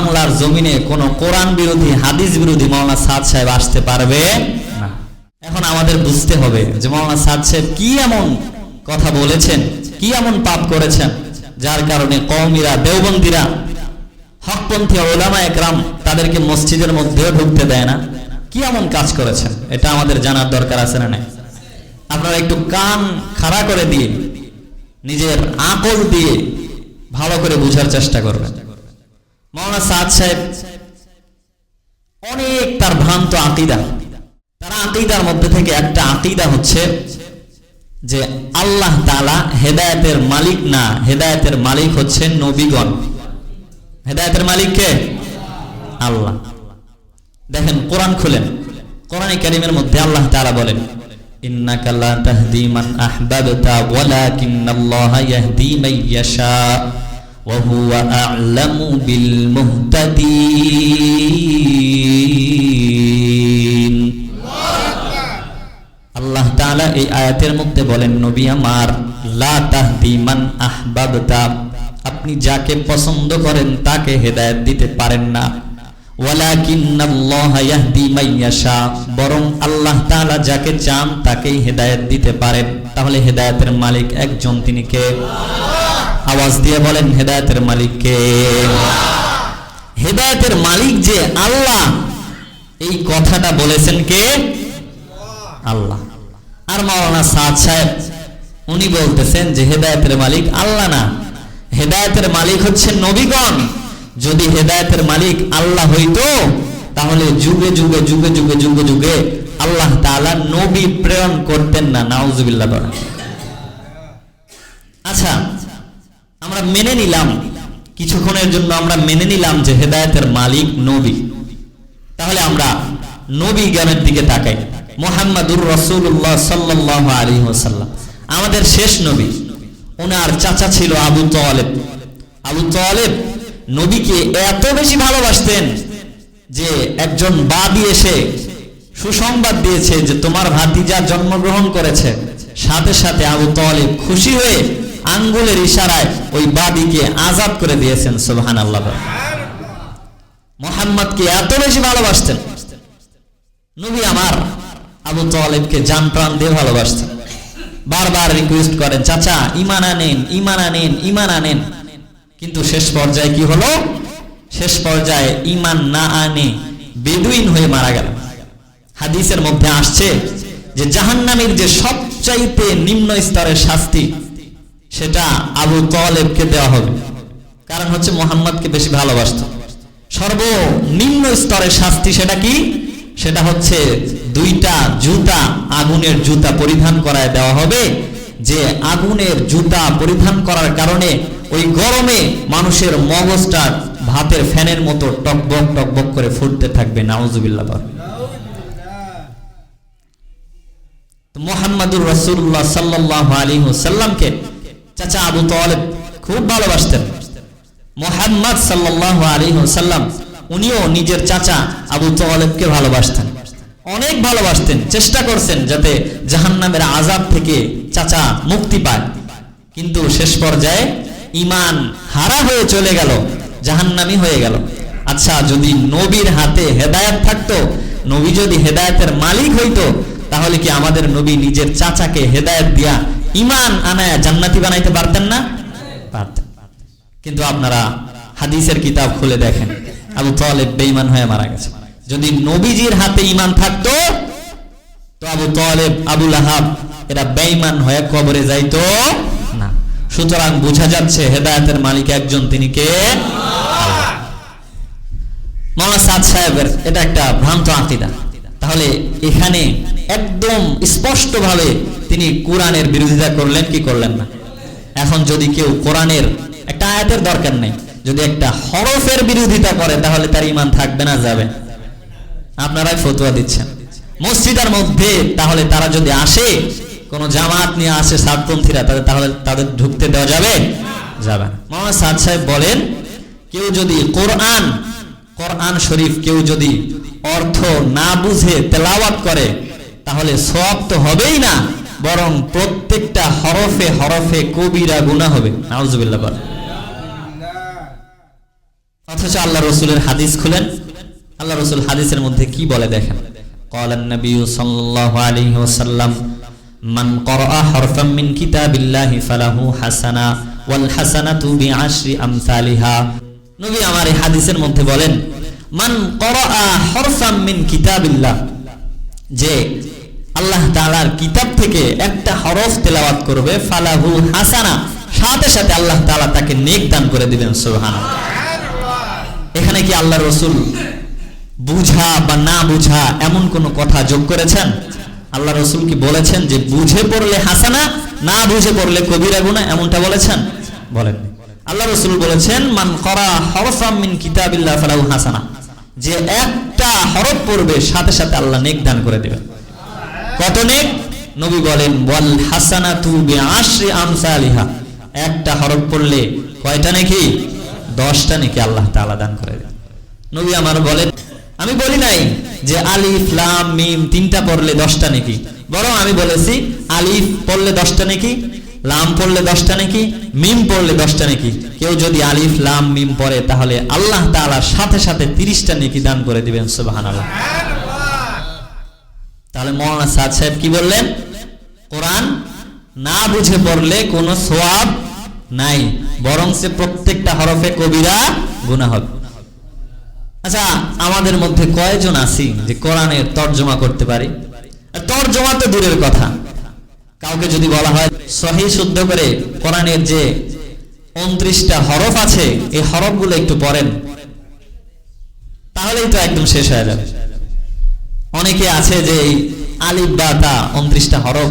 বাংলার জমিনে কোন কোরআন বিরোধী হাদিস বিরোধী মাওলানা সাদ সাহেব আসতে পারবে না। এখন আমাদের বুঝতে হবে যে মাওলানা সাদ সাহেব কি এমন কথা বলেছেন, কি এমন পাপ করেছেন যার কারণে কওমিরা, দেওবন্দিরা, হকপন্থী উলামায়ে কেরাম তাদেরকে মসজিদের মধ্যেও ঢুকতে দেয় না। কি এমন কাজ করেছেন এটা আমাদের জানার দরকার আছে না? নাই? আপনারা একটু কান খাড়া করে দিয়ে নিজের আকল দিয়ে ভালো করে বোঝার চেষ্টা করবেন। মাওলানা সাদ সাহেব অনেক তার ভ্রান্ত আকীদা, তার আকীদার মধ্যে থেকে একটা আকীদা হচ্ছে যে আল্লাহ তাআলা হেদায়েতের মালিক না, হেদায়েতের মালিক হচ্ছে নবীগণ। হেদায়েতের মালিক কে? আল্লাহ। দেখেন কোরআন খুলেন, কোরআনে কারীমের মধ্যে আল্লাহ তাআলা বলেন ইন্নাকা লা তাহদি মান আহবাবতা ওয়ালাকিন্নাল্লাহা ইয়াহদি মান ইয়াশা ওয়া হুয়া আ'লামু বিল মুহতাদিন। আল্লাহ তাআলা এই আয়াতের মধ্যে বলেন, নবী আমার, লা তাহদি মান আহবাবতা, আপনি যাকে পছন্দ করেন তাকে হেদায়েত দিতে পারেন না। ওয়ালাকিন্নাল্লাহা ইয়াহদি মান ইয়াশা, বরং আল্লাহ তাআলা যাকে চান তাকেই হেদায়েত দিতে পারেন। তাহলে হেদায়েতের মালিক একজন, তিনি কে? আওয়াজ দিয়ে বলেন, হেদায়েতের মালিক কে? হেদায়েতের মালিক যে আল্লাহ, এই কথাটা বলেছেন কে? আল্লাহ। আর মাওলানা সাদ সাহেব উনি বলতেছেন যে হেদায়েতের মালিক আল্লাহ না, হেদায়েতের মালিক হচ্ছে নবীগণ। যদি হেদায়েতের মালিক আল্লাহ হইতো তাহলে যুগে যুগে যুগে যুগে যুগে যুগে আল্লাহ তাআলা নবী প্রেরণ করতেন না। নাউজুবিল্লাহ। আচ্ছা, আমরা মেনে নিলাম, কিছুক্ষণের জন্য আমরা মেনে নিলাম যে হেদায়েতের মালিক নবী। তাহলে আমরা নবী জ্ঞানের দিকে তাকাই। মুহাম্মাদুর রাসূলুল্লাহ সাল্লাল্লাহু আলাইহি ওয়াসাল্লাম আমাদের শেষ নবী। ওনার চাচা ছিল আবু তালেব। আবু তালেব নবীকে এত বেশি ভালোবাসতেন যে একজন বাদী এসে সুসংবাদ দিয়েছে যে তোমার ভাতিজা জন্মগ্রহণ করেছে। সাথে সাথে আবু তালেব খুশি হয়ে আঙ্গুলের ইশারায় ওই বাদীকে আযাদ করে দিয়েছেন। সুবহানাল্লাহ। মুহাম্মদকে এত বেশি ভালোবাসতেন নবী আমার, আবু তালেবকে জান প্রাণ দিয়ে ভালোবাসতেন। বারবার রিকোয়েস্ট করেন, চাচা ঈমান আনেন, ঈমান আনেন, ঈমান আনেন। কিন্তু শেষ পর্যায়ে কি হলো? শেষ পর্যায়ে ঈমান না আনে বেদুইন হয়ে মারা গেল। হাদিসের মধ্যে আসছে যে জাহান্নামীর যে সবচাইতে নিম্ন স্তরের শাস্তি সেটা আবু তালেবকে দেওয়া হবে। কারণ হচ্ছে মুহাম্মদকে বেশি ভালোবাসতো। সর্বনিম্ন স্তরের শাস্তি সেটা কি? সেটা হচ্ছে দুইটা জুতা, আগুনের জুতা পরিধান করায় দেওয়া হবে। যে আগুনের জুতা পরিধান করার কারণে ওই গরমে মানুষের মগজটা ভাতের ফ্যানের মতো টকবক টকবক করে ফুটতে থাকবে। নাউজুবিল্লাহ। মুহাম্মাদুর রাসূলুল্লাহ সাল্লাল্লাহু আলাইহি ওয়াসাল্লামকে চাচা আবু তালেব খুব ভালোবাসতেন। মুহাম্মদ সাল্লাল্লাহু আলাইহি ওয়াসাল্লাম উনিও নিজের চাচা আবু তালেবকে ভালোবাসতেন, অনেক ভালোবাসতেন। চেষ্টা করছেন যাতে জাহান্নামের আযাব থেকে চাচা মুক্তি পায়। কিন্তু শেষ পর্যায়ে ঈমান হারা হয়ে চলে গেল, জাহান্নামী হয়ে গেল। আচ্ছা, যদি নবীর হাতে হেদায়েত থাকতো, নবী যদি হেদায়েতের মালিক হইতো, তাহলে কি আমাদের নবী নিজের চাচাকে হেদায়েত দিয়া ঈমান আনায়া জান্নাতি বানাইতে পারতেন না? পারতেন। কিন্তু আপনারা হাদিসের কিতাব খুলে দেখেন, আবু তালেব বেঈমান হয়ে মারা গেছে। যদি নবীজির হাতে ঈমান থাকতো তো আবু তালেব, আবু লাহাব এরা বেঈমান হয়ে কবরে যাইতো না। সুতরাং বোঝা যাচ্ছে হেদায়েতের মালিক একজন, তিনি কে? আল্লাহ। মাওলানা সাদ সাহেবের এটা একটা ভ্রান্ত আকীদা। তাহলে এখানে একদম স্পষ্টভাবে তিনি কোরআনের বিরোধিতা করলেন কি করলেন না? এখন যদি কেউ কোরআনের একটা আয়াতের দরকার নেই, যদি একটা হরফের বিরোধিতা করে তাহলে তার ঈমান থাকবে না, যাবে? আপনারাই ফতোয়া দিচ্ছেন মসজিদের মধ্যে। তাহলে তারা যদি আসে, কোন জামাত নিয়ে আসে সাতপন্থীরা, তাহলে তাদের ঢুকতে দেওয়া যাবে? যাবে না। মাওলানা সাদ সাহেব বলেন, কেউ যদি কোরআন শরীফ কেউ যদি অর্থ না বুঝে তেলাওয়াত করে তাহলে সওয়াব তো হবেই না, বরং প্রত্যেকটা হরফে হরফে কবিরা গুনাহ হবে। নাউজুবিল্লাহ। অথচ আল্লাহ রসুলের হাদিস খুলেন, আল্লাহ রসুল হাদিসের মধ্যে কি বলে দেখেন। ক্বালান নবী সাল্লাল্লাহু আলাইহি ওয়াসাল্লাম মান ক্বারাআ হারফাম মিন কিতাবিল্লাহি ফালাহু হাসানা ওয়াল হাসানাতু বিআশরি আমসালিহা। নবী আমার এই হাদিসের মধ্যে বলেন, মান ক্বারাআ হারফাম মিন কিতাবিল্লাহ, যে আল্লাহ তাআলার কিতাব থেকে একটা হরফ তেলাওয়াত করবে, ফালাহু হাসানা, সাথে সাথে আল্লাহ তাআলা তাকে নেক দান করে দিবেন। সুবহানাল্লাহ। এখানে কি আল্লাহ রসুল বুঝা বা না বুঝা এমন কোন কথা যোগ করেছেন? আল্লাহ রসুল কি বলেছেন যে বুঝে পড়লে হাসানা, না বুঝে পড়লে কবিরা গুনাহ, এমনটা বলেছেন? বলেন। আল্লাহ রসুল বলেছেন মান ক্বারা হারফাম মিন কিতাবিল্লাহ ফালাহু হাসানা, যে একটা হরফ পড়বে সাথে সাথে আল্লাহ নেক দান করে দিবেন। কত নেক? নবী বলেন ওয়াল হাসানাতু বিআশরি আমসালিহা, একটা হরফ পড়লে কয়টা নেকি? 10টা নেকি আল্লাহ তাআলা দান করে দেন। নবী আমার বলেন, আমি বলি নাই যে আলিফ লাম মিম তিনটা পড়লে 10টা নেকি, বরং আমি বলেছি আলিফ পড়লে 10টা নেকি, লাম পড়লে 10টা নেকি, মিম পড়লে 10টা নেকি। কেউ যদি আলিফ লাম মিম পড়ে তাহলে আল্লাহ তাআলা সাথে সাথে 30টা নেকি দান করে দিবেন। সুবহানাল্লাহ। তাহলে মাওলানা সাদ সাহেব কি বললেন? কোরআন না বুঝে পড়লে কোনো সওয়াব নাই, বরং সে প্রত্যেকটা হরফে কবিরা গুনাহ হবে। আচ্ছা, আমাদের মধ্যে কয়জন আছি যে কোরআনের তরজমা করতে পারি? তরজমা তো দূরের কথা, কাউকে যদি বলা হয় সহিহ শুদ্ধ করে কোরআনের যে 29টা হরফ আছে এই হরফগুলো একটু পড়েন, তাহলেই তো একদম শেষ হয়ে যাবে। অনেকে আছে যে আলিফ বা তা 29টা হরফ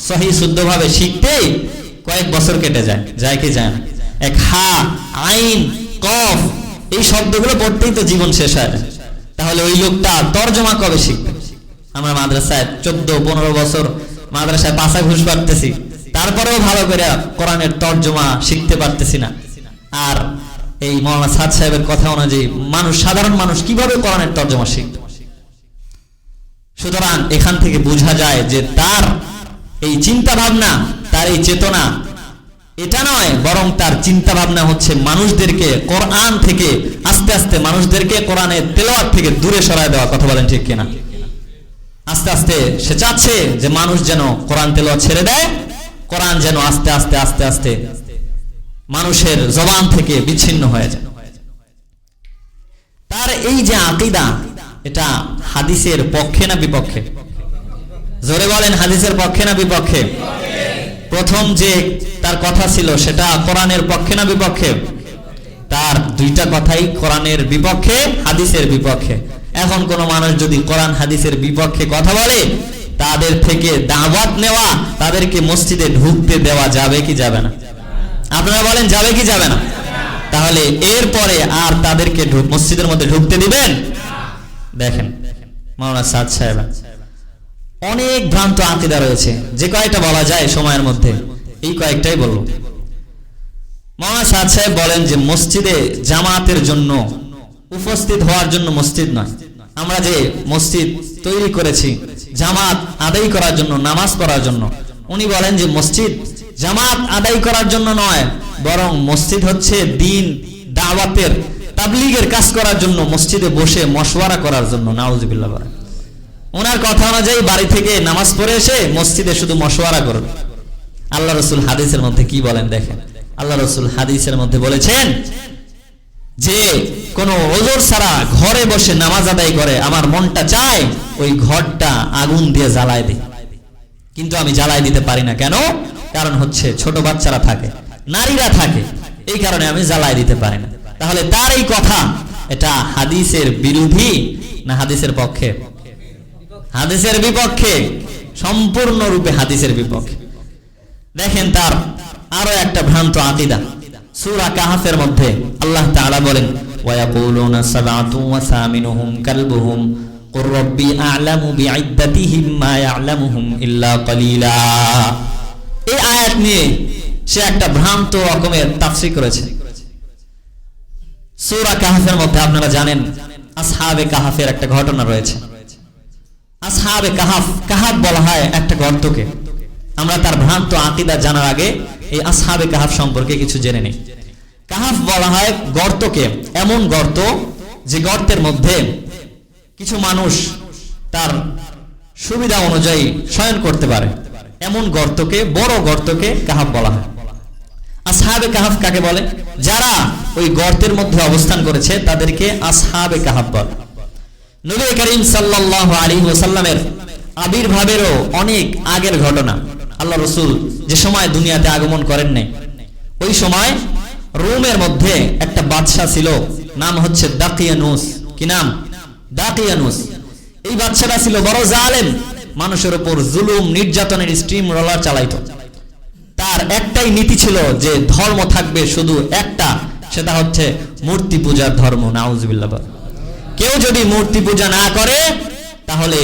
সহিহ শুদ্ধভাবে শিখতেই কয়েক বছর কেটে যায়, যায় কি যায় না? এক হা আইন কফ এই শব্দগুলো পড়তেই তো জীবন শেষ হয় না, তাহলে ওই লোকটা তরজমা কবে শিখবে? আমরা মাদ্রাসায় 14-15 বছর মাদ্রাসায় পাশা ঘুষ পারতেছি, তারপরেও ভালো করে কোরআনের তরজমা শিখতে পারতেছি না। আর এই মাওলানা সাদ সাহেবের কথা অনুযায়ী মানুষ, সাধারণ মানুষ কিভাবে কোরআনের তরজমা শিখবে? সুতরাং এখান থেকে বোঝা যায় যে তার এই চিন্তা ভাবনা, তার এই চেতনা এটা নয়, বরং তার চিন্তা ভাবনা হচ্ছে মানুষদেরকে কোরআন থেকে আস্তে আস্তে মানুষদেরকে কোরআনের তেলাওয়াত থেকে দূরে সরায় দেওয়া। কথা বলেন ঠিক কিনা? আস্তে আস্তে সে চাচ্ছে যে মানুষ যেন কোরআন তেলাওয়াত ছেড়ে দেয়, কোরআন যেন আস্তে আস্তে আস্তে আস্তে মানুষের জবান থেকে বিচ্ছিন্ন হয়ে যায়। তার এই যে আকীদা, এটা হাদিসের পক্ষে না বিপক্ষে? জোরে বলেন, হাদিসের পক্ষে না বিপক্ষে? প্রথম যে তার কথা ছিল সেটা কোরআনের পক্ষে না বিপক্ষে? তার দুইটা কথাই কোরআনের বিপক্ষে, হাদিসের বিপক্ষে। এখন কোন মানুষ যদি কোরআন হাদিসের বিপক্ষে কথা বলে, তাদের থেকে দাওয়াত নেওয়া, তাদেরকে মসজিদে ঢুকতে দেওয়া যাবে কি যাবে না? আপনারা বলেন যাবে কি যাবে না? তাহলে এরপরে আর তাদেরকে মসজিদের মধ্যে ঢুকতে দিবেন? দেখেন মাওলানা সাদ সাহেব অনেক ভ্রান্ত আকীদা রয়েছে, যে কয়েকটা বলা যায় সময়ের মধ্যে এই কয়েকটাই বলবো। মাওলানা সাদ সাহেব বলেন যে মসজিদে জামাতের জন্য, উপস্থিত হওয়ার জন্য মসজিদ নয়। আমরা যে মসজিদ তৈরি করেছি জামাত আদায় করার জন্য, নামাজ পড়ার জন্য, উনি বলেন যে মসজিদ জামাত আদায় করার জন্য নয়, বরং মসজিদ হচ্ছে দ্বীন দাওয়াতের তাবলীগের কাজ করার জন্য, মসজিদে বসে মশওয়ারা করার জন্য। নাউজুবিল্লাহ। ওনার কথা অনুযায়ী বাড়ি থেকে নামাজ পড়ে এসে মসজিদে শুধু মশওয়ারা করবে। আল্লাহ রসুল হাদিসের মধ্যে কি বলেন দেখেন। আল্লাহ রসুল হাদিসের মধ্যে বলেছেন যে কোন ওজর ছাড়া ঘরে বসে নামাজ আদায় করে, আমার মনটা চায় ওই ঘরটা আগুন দিয়ে জ্বালায় দিই, কিন্তু আমি জ্বালায় দিতে পারি না। কেন? কারণ হচ্ছে ছোট বাচ্চারা থাকে, নারীরা থাকে, এই কারণে আমি জ্বালায় দিতে পারি না। তাহলে তার এই কথা এটা হাদিসের বিরোধী না হাদিসের পক্ষে? হাদিসের বিপক্ষে, সম্পূর্ণরূপে হাদিসের বিপক্ষে। দেখেন তার আরো একটা ভ্রান্ত আকীদা। সূরা কাহফের মধ্যে আল্লাহ তাআলা বলেন ওয়ায়াকুলুনা সাবআতু ওয়া সামিনুহুম কালবুহুম কুর রাব্বি আ'লামু বি'iদ্দাতিহিম মা ইয়া'লামুহুম ইল্লা কালিলা। এই আয়াত নিয়ে সে একটা ভ্রান্ত রকমের তাফসীর করেছে। সূরা কাহফের মধ্যে আপনারা জানেন আসহাবে কাহফের একটা ঘটনা রয়েছে। আসহাবে কাহফ, কাহফ বলা হয় একটা গর্তকে। আমরা তার ভ্রান্ত আকীদা জানার আগে এই আসহাবে কাহফ সম্পর্কে কিছু জেনে নিই। কাহাফ বলা হয় গর্তকে, এমন গর্ত যে গর্তের মধ্যে কিছু মানুষ তার সুবিধা অনুযায়ী শয়ন করতে পারে, এমন গর্তকে, বড় গর্তকে কাহাফ বলা হয়। আসহাবে কাহাফ কাকে বলে? যারা ওই গর্তের মধ্যে অবস্থান করেছে তাদেরকে আসহাবে কাহাফ বলে। নবী করিম সাল্লাল্লাহু আলাইহি ওয়াসাল্লামের আবির্ভাবেরও অনেক আগের ঘটনা। আল্লাহ রাসূল যে সময় দুনিয়াতে আগমন করেন নাই, ওই সময় রোমের মধ্যে একটা বাদশা ছিল, নাম হচ্ছে দাকিয়ানুস। কি নাম? দাকিয়ানুস। এই বাদশাটা ছিল বড় জালেম, মানুষের উপর জুলুম নির্যাতনের স্টিম রোলার চালাইতো। তার একটাই নীতি ছিল যে ধর্ম থাকবে শুধু একটা, সেটা হচ্ছে মূর্তি পূজার ধর্ম। নাউজুবিল্লাহ। কেউ যদি মূর্তি পূজা না করে তাহলে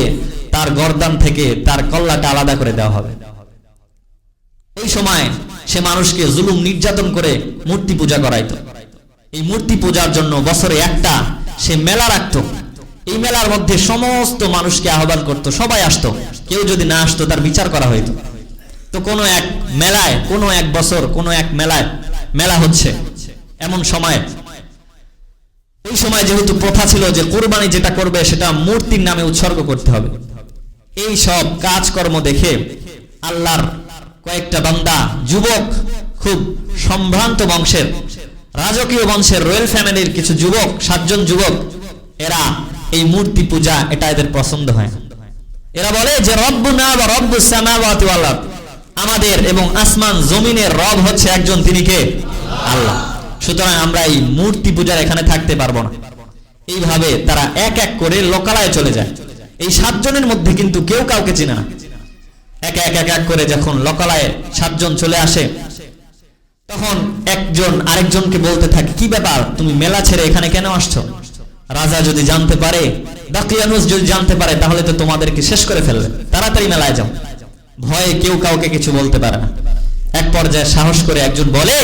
তার গর্দান থেকে তার কল্লাটা আলাদা করে দেওয়া হবে। ওই সময় সে মানুষকে জুলুম নির্যাতন করে মূর্তি পূজা করাইতো। এই মূর্তি পূজার জন্য বছরে একটা সে মেলা রাখতো। এই মেলার মধ্যে সমস্ত মানুষকে আহ্বান করত, সবাই আসতো। কেউ যদি না আসতো তার বিচার করা হইতো। তো কোনো এক মেলায়, কোনো এক বছর কোনো এক মেলায় মেলা হচ্ছে, এমন সময় ওই সময় যেহেতু প্রথা ছিল যে কুরবানি যেটা করবে সেটা মূর্তির নামে উৎসর্গ করতে হবে, এই সব কাজকর্ম দেখে আল্লাহর কয়েকটা বান্দা, যুবক, খুব সম্ভ্রান্ত বংশের, রাজকীয় বংশের, রয়্যাল ফ্যামিলির কিছু যুবক, 7 জন যুবক, এরা এই মূর্তি পূজা এটা এদের পছন্দ হয়। এরা বলে যে রব্বুনা ওয়া রব্বুস সামাওয়াতি ওয়াল আরদ, আমাদের এবং আসমান জমিনের রব হচ্ছে একজন, তিনি কে? আল্লাহ। সুতরাং আমরা এই মূর্তি পূজার এখানে থাকতে পারবো না। এইভাবে তারা এক এক করে লোকালয়ে চলে যায়। এই 7 জনের মধ্যে কিন্তু কেউ কাউকে চিনে না। এক এক করে যখন লোকালয়ে 7 জন চলে আসে, তখন একজন আরেকজনকে বলতে থাকে, কি ব্যাপার, তুমি মেলা ছেড়ে এখানে কেন আসছো? রাজা যদি জানতে পারে, দাকিয়ানুস যদি জানতে পারে, তাহলে তো তোমাদেরকে শেষ করে ফেলবে, তাড়াতাড়ি মেলায় যাও। ভয়ে কেউ কাউকে কিছু বলতে পারে না। এক পর্যায়ে সাহস করে একজন বলে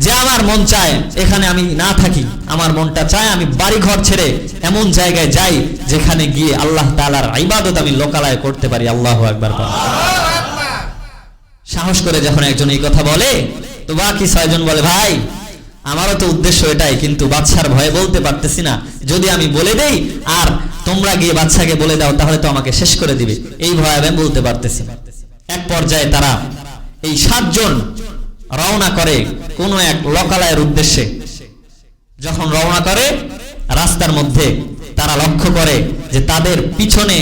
যে আমার মন চায় এখানে আমি না থাকি, আমার মনটা চায় আমি বাড়ি ঘর ছেড়ে এমন জায়গায় যাই যেখানে গিয়ে আল্লাহ তাআলার ইবাদত আমি লোকালয়ে করতে পারি। আল্লাহু আকবার। সাহস করে যখন একজন এই কথা বলে, তো বাকি 6 জন বলে, ভাই আমারও তো উদ্দেশ্য এটাই, কিন্তু বাদশার ভয়ে বলতে পারতেছি না। যদি আমি বলে দেই আর তোমরা গিয়ে বাদশাকে বলে দাও তাহলে তো আমাকে শেষ করে দিবে, এই ভয়ে আমি বলতে পারতেছি না। এক পর্যায়ে তারা এই 7 জন রওনা করে কোন এক লোকালয়ের উদ্দেশ্যে। যখন রওনা করে, রাস্তার মধ্যে তারা লক্ষ্য করে যে তাদের পিছনে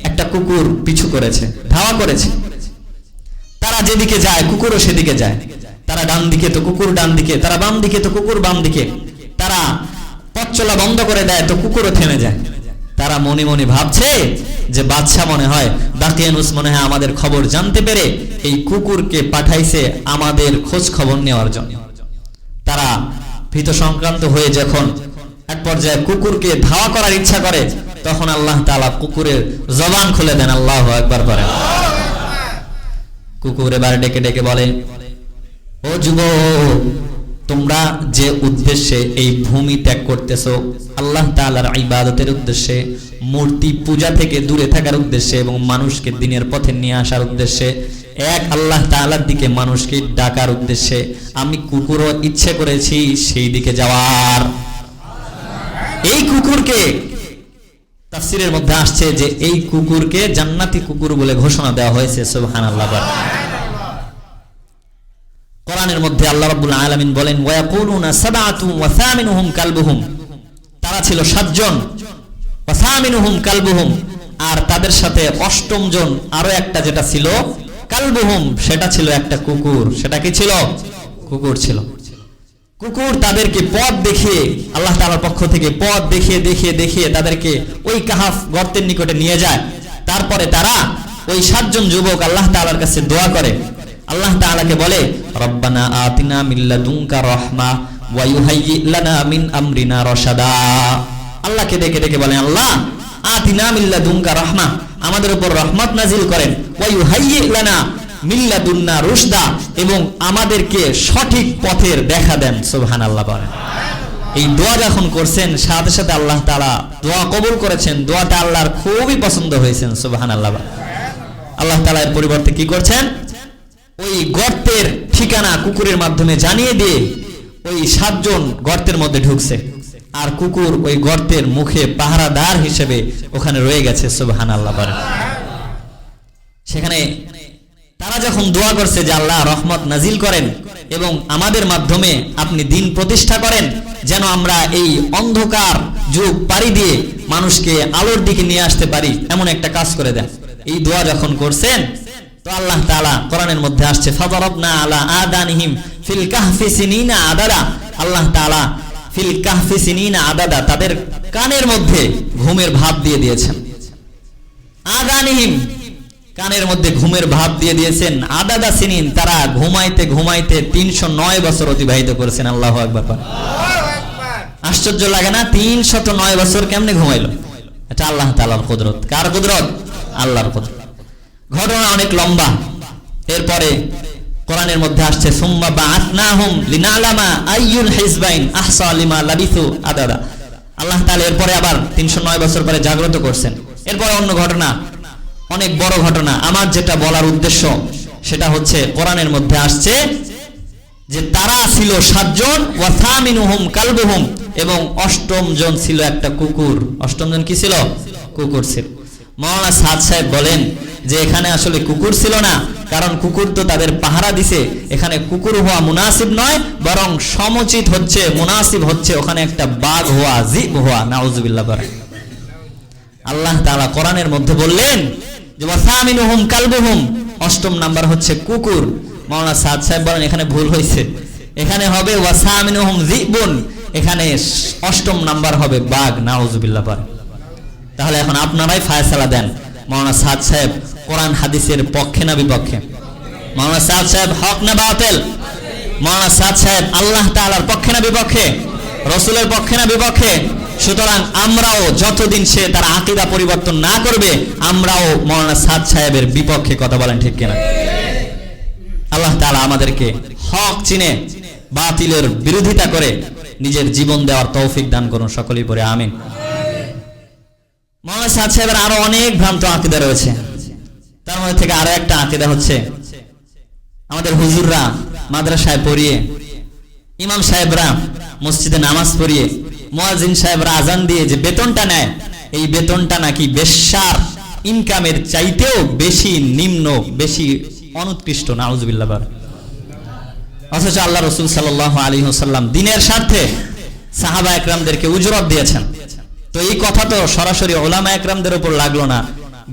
একটা কুকুর পিছু করেছে, ধাওয়া করেছে। তারা যেদিকে যায় কুকুরও সেদিকে যায়। তারা ডান দিকে তো কুকুর ডান দিকে, তারা বাম দিকে তো কুকুর বাম দিকে। তারা পথ চলা বন্ধ করে দেয় তো কুকুরও থেমে যায়। তারা মনে মনে ভাবছে যে বাদশা মনে হয়, দাকিয়ানুস মনে হয় আমাদের খবর জানতে পেরে এই কুকুরকে পাঠাইছে আমাদের খোঁজ খবর নেওয়ার জন্য। তারা ভীত সংক্রান্ত হয়ে যখন এক পর্যায়ে কুকুরকে ধাওয়া করার ইচ্ছা করে, তখন আল্লাহ তাআলা কুকুরের জবান খুলে দেন। আল্লাহু আকবার বলেন। কুকুর এবার ডেকে ডেকে বলে, ও যুবক, তোমরা যে উদ্দেশ্যে এই ভূমি ত্যাগ করতেছো, আল্লাহ তাআলার ইবাদতের উদ্দেশ্যে, মূর্তি পূজা থেকে দূরে থাকার উদ্দেশ্যে এবং মানুষকে দ্বীনের পথে নিয়ে আসার উদ্দেশ্যে, এক আল্লাহ তাআলার দিকে মানুষকে ডাকার উদ্দেশ্যে, আমি কুকুরও ইচ্ছে করেছি সেই দিকে যাওয়ার। এই কুকুরকে তাফসীরের মধ্যে আসছে যে এই কুকুরকে জান্নাতি কুকুর বলে ঘোষণা দেওয়া হয়েছে। সুবহানাল্লাহ। কোরআনের মধ্যে আল্লাহ রাব্বুল আলামিন বলেন, ওয়া ইয়াকুলুনা সাবআতু ওয়া সামিনুহুম কালবুহুম, তারা ছিল 7 জন, ওয়া সামিনুহুম কালবুহুম, আর তাদের সাথে 8ম জন আরো একটা যেটা ছিল কালবুহুম, সেটা ছিল একটা কুকুর। সেটা কি ছিল? কুকুর ছিল। কুকুর তাদেরকে পথ দেখিয়ে, আল্লাহ তাআলার পক্ষ থেকে পথ দেখিয়ে দেখিয়ে দেখিয়ে তাদেরকে ওই কাহাফ গর্তের নিকটে নিয়ে যায়। তারপরে তারা ওই 7 জন যুবক আল্লাহ তাআলার কাছে দোয়া করে, আল্লাহ তাআলাকে বলে, রব্বানা আতিনা মিন লাদুনকা রাহমা ওয়া ইউহাইয়ি লানা মিন আমরিনা রাশাদা। আল্লাহকে ডেকে ডেকে বলেন, আল্লাহ আতিনা মিন লাদুনকা রাহমা, আমাদের উপর রহমত নাজিল করেন, ওয়া ইউহাইয়ি লানা মিন লাদুন্না রুশদা, এবং আমাদেরকে সঠিক পথের দেখা দেন। সুবহানাল্লাহ বলেন। এই দোয়া যখন করছেন, সাথে সাথে আল্লাহ তাআলা দোয়া কবুল করেছেন। দোয়াটা আল্লাহর খুবই পছন্দ হয়েছে। সুবহানাল্লাহ। আল্লাহ তাআলা এর পরিবর্তে কি করছেন? ওই গর্তের ঠিকানা কুকুরের মাধ্যমে জানিয়ে দিয়ে ওই 7 জন গর্তের মধ্যে ঢুকছে, আর কুকুর ওই গর্তের মুখে পাহারাদার হিসেবে ওখানে রয়ে গেছে। সুবহানাল্লাহ বলেন। সেখানে তারা যখন দোয়া করছে যে আল্লাহ রহমত নাজিল করেন এবং আমাদের মাধ্যমে আপনি দিন প্রতিষ্ঠা করেন, যেন আমরা এই অন্ধকার যুগ পাড়ি দিয়ে মানুষকে আলোর দিকে নিয়ে আসতে পারি, এমন একটা কাজ করে দেন। এই দোয়া যখন করছেন তো আল্লাহ তাআলা কোরআনের মধ্যে আসছে ফাদারাবনা আলা আদানিহিম ফিল কাহফি সিনিনা আদাদা। আল্লাহ তাআলা ফিল কাহফি সিনিনা আদাদা, তাদের কানের মধ্যে ঘুমের ভাব দিয়ে দিয়েছেন। আদানিহিম, কানের মধ্যে ঘুমের ভাব দিয়ে দিয়েছেন। আদাদা সিনিন, তারা ঘুমাইতে ঘুমাইতে 309 বছর অতিবাহিত করেছেন। আল্লাহু আকবার। আশ্চর্য লাগে না? 309 বছর কেমনে ঘুমাইলো? এটা আল্লাহ তাআলার কুদরত। কার কুদরত? আল্লাহর কুদরত। ঘটনা অনেক লম্বা। এরপরে কোরআনের মধ্যে আসছে সুম্মা বাআতনাহুম লিনালামা আইয়ুল হিজবাইন আহসা লিমা লাবিসু আদাদা। আল্লাহ তাআলা এরপরে আবার 309 বছর পরে জাগ্রত করছেন। এরপরে অন্য ঘটনা, অনেক বড় ঘটনা। আমার যেটা বলার উদ্দেশ্য সেটা হচ্ছে কোরআনের মধ্যে আসছে যে তারা ছিল 7 জন, ওয়া সামিনুহুম কালবুহুম, এবং 8ম জন ছিল একটা কুকুর। 8ম জন কি ছিল? কুকুর ছিল। মাওলানা সাদ সাহেব বলেন যে এখানে আসলে কুকুর ছিল না, কারণ কুকুর তো তাদের পাহারা দিছে। এখানে কুকুর হওয়া মুনাসিব নয়, বরং সমুচিত হচ্ছে, মুনাসিব হচ্ছে ওখানে একটা বাঘ হওয়া, জিব হওয়া। নাউজুবিল্লাহ। আল্লাহ তাআলা কোরআনের মধ্যে বললেন যে ওয়া সামিনুহুম কালবুহুম, 8ম নাম্বার হচ্ছে কুকুর। মাওলানা সাদ সাহেব বলেন এখানে ভুল হয়েছে, এখানে হবে ওয়া সামিনুহুম যিবুন, এখানে 8ম নাম্বার হবে বাঘ। নাউজুবিল্লাহ। তাহলে এখন আপনারাই ফয়সালা দেন, মাওলানা সাদ সাহেব কোরআন হাদিসের পক্ষে না বিপক্ষে? মাওলানা সাদ সাহেব হক না বাতিল? মাওলানা সাদ সাহেব আল্লাহ তাআলার পক্ষে না বিপক্ষে? রাসূলের পক্ষে না বিপক্ষে? সুতরাং আমরাও যতদিন সে তার আকীদা পরিবর্তন না করবে, আমরাও মাওলানা সাদ সাহেবের বিপক্ষে কথা বলেন, ঠিক কিনা? আল্লাহ তাআলা আমাদেরকে হক চিনে বাতিলের বিরোধিতা করে নিজের জীবন দেওয়ার তৌফিক দান করুন, সকলেই পড়ে আমিন। মাওলানা সাদ সাহেবের আরো অনেক ভ্রান্ত আকীদা রয়েছে। তার মধ্যে থেকে আরো একটা আকীদা হচ্ছে আমাদের হুজুররা মাদ্রাসায় পড়িয়ে, ইমাম সাহেবরা মসজিদে নামাজ পড়িয়ে, মুয়াজ্জিন সাহেবরা আজান দিয়ে যে বেতনটা নেয়, এই বেতনটা নাকি বেশ্যার ইনকামের চাইতেও বেশি নিম্ন, বেশি অনুৎকৃষ্ট। নাউজুবিল্লাহ। অথচ আল্লাহ রাসূল সাল্লাল্লাহু আলাইহি ওয়াসাল্লাম দিনের স্বার্থে সাহাবা একরামদেরকে উজরত দিয়েছেন। তো এই কথা তো সরাসরি উলামা একরামদের উপর লাগলো না,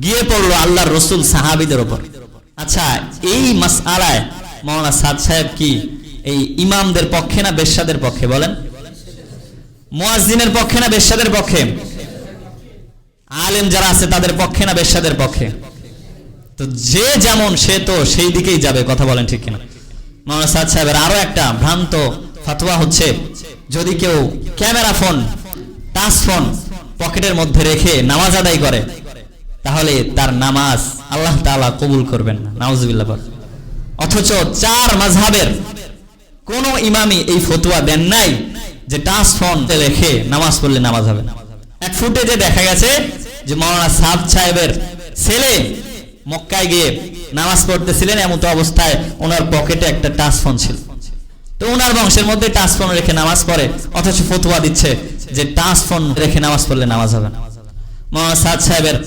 গিয়ে পড়লো আল্লাহর রাসূল সাহাবীদের উপর। আচ্ছা, এই মাসআলায় মাওলানা সাদ সাহেব কি এই ইমামদের পক্ষে না বেশ্যাদের পক্ষে? বলেন, মুয়াজ্জিনের পক্ষে না বেশ্যাদের পক্ষে? আলেম যারা আছে তাদের পক্ষে না বেশ্যাদের পক্ষে? তো যে যেমন সে তো সেই দিকেই যাবে, কথা বলেন, ঠিক কিনা? মাওলানা সাদ সাহেবের আরো একটা ভ্রান্ত ফতোয়া হচ্ছে যদি কেউ ক্যামেরা ফোন, টাচ ফোন পকেটের মধ্যে রেখে নামাজ আদায় করে, তাহলে তার নামাজ আল্লাহ তাআলা কবুল করবেন না। নাউজুবিল্লাহ। অথচ 4 মাযহাবের কোন ইমামই এই ফতোয়া দেন নাই যে টাচ ফোন রেখে নামাজ পড়লে নামাজ হবে না। এক ফুটেজে দেখা গেছে যে মাওলানা সাদ সাহেবের ছেলে মক্কায় গিয়ে নামাজ পড়তেছিলেন, এমন অবস্থায় ওনার পকেটে একটা টাচ ফোন ছিল। তো ওনার বংশের মধ্যে টাচ ফোন রেখে নামাজ পড়ে, অথচ ফতোয়া দিচ্ছে যে টাচ ফোন রেখে নামাজ পড়লে নামাজ হবে না। মাওলানা সাদ সাহেবের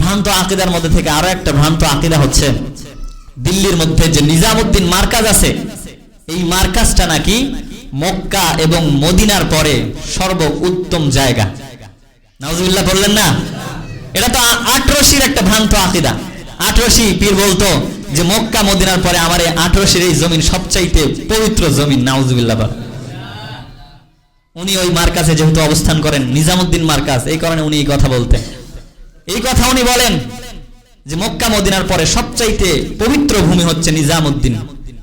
ভ্রান্ত আকীদার মধ্যে থেকে আরো একটা ভ্রান্ত আকীদা হচ্ছে দিল্লির মধ্যে যে নিজামউদ্দিন মার্কাজ আছে, এই মার্কাজটা নাকি মক্কা এবং মদিনার পরে সর্ব উত্তম জায়গা। নাউজুবিল্লাহ বললেন না? এটা তো আটরশির একটা ভ্রান্ত আকীদা। আটরশি পীর বলতো যে মক্কা মদিনার পরে আমার এই আটরশির এই জমিন সবচাইতে পবিত্র জমিন। নাউজুবিল্লাহ। উনি ওই মার্কাজে যেহেতু অবস্থান করেন, নিজামউদ্দিন মার্কাজ, এই কারণে উনি এই কথা বলতেন। এই কথা উনি বলেন যে মক্কা মদিনার পরে সবচাইতে পবিত্র ভূমি হচ্ছে নিজামউদ্দিন,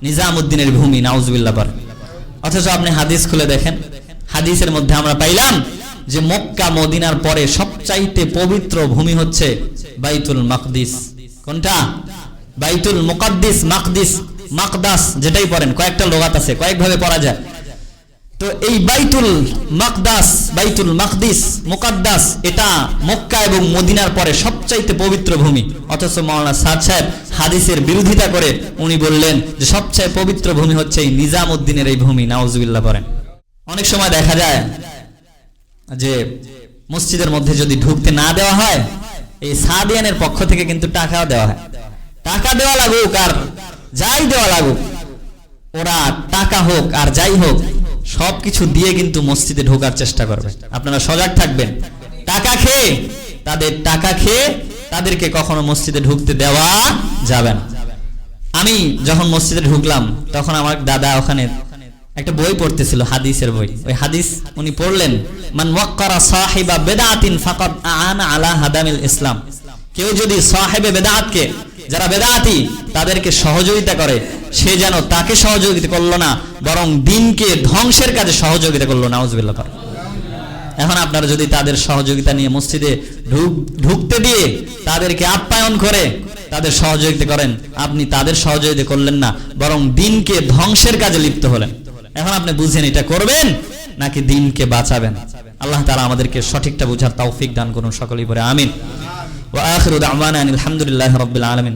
নিজামউদ্দিনের ভূমি। নাউজুবিল্লাহ। অথচ আপনি হাদিস খুলে দেখেন, হাদিসের মধ্যে আমরা পাইলাম যে মক্কা মদিনার পরে সবচাইতে পবিত্র ভূমি হচ্ছে বাইতুল মাকদিস। কোনটা? বাইতুল মুকাদ্দিস, মাকদিস, মাকদাস যেটাই পড়েন, কয়েকটা লগাত আছে, কয়েকভাবে পড়া যায়। তো এই বাইতুল মাকদাস, বাইতুল মাকদিস, মুকাদ্দাস, এটা মক্কা এবং মদিনার পরে সবচাইতে পবিত্র ভূমি। অথচ মাওলানা সাদ সাহেব হাদিসের বিরোধিতা করে উনি বললেন যে সবচেয়ে পবিত্র ভূমি হচ্ছে এই নিজামউদ্দিনের এই ভূমি। নাউজুবিল্লাহ। পড়েন, অনেক সময় দেখা যায় যে মসজিদের মধ্যে যদি ঢুকতে না দেওয়া হয়, এই সাদিয়ানের পক্ষ থেকে কিন্তু টাকাও দেওয়া হয়। টাকা দেওয়া লাগুক আর যাই দেওয়া লাগুক, ওরা টাকা হোক আর যাই হোক সবকিছু দিয়ে কিন্তু মসজিদে ঢোকার চেষ্টা করবে। আপনারা সজাগ থাকবেন। টাকা খেয়ে তাদেরকে কখনো মসজিদে ঢুকতে দেওয়া যাবে না। আমি যখন মসজিদে ঢুকলাম তখন আমার দাদা ওখানে একটা বই পড়তেছিল, হাদিসের বই। ওই হাদিস উনি পড়লেন, মান ওয়াক্কারা সাহিবা বিদআতিন ফাকাদ আ'আনা আলা হাদামিল ইসলাম। কেউ যদি সাহেবে বেদাতকে, যারা বেদাতি তাদেরকে সহযোগিতা করে, সে যেন তাকে সহযোগিতা করলো না, বরং দ্বীনকে ধ্বংসের কাজে সহযোগিতা করলো। নাউজুবিল্লাহ। এখন আপনারা যদি তাদের সহযোগিতা নিয়ে মসজিদে ঢুকতে দিয়ে তাদেরকে আপ্যায়ন করে তাদের সহযোগিতা করেন, আপনি তাদের সহযোগিতা করলেন না, বরং দ্বীনকে ধ্বংসের কাজে লিপ্ত হলেন। এখন আপনি বুঝেন এটা করবেন নাকি দ্বীনকে বাঁচাবেন। আল্লাহ তাআলা আমাদেরকে সঠিকটা বুঝার তৌফিক দান করুন সকলেই পড়ে আমিন। ওয়া আখিরু দাওয়ানা আলহামদুলিল্লাহি রাব্বিল আলামিন।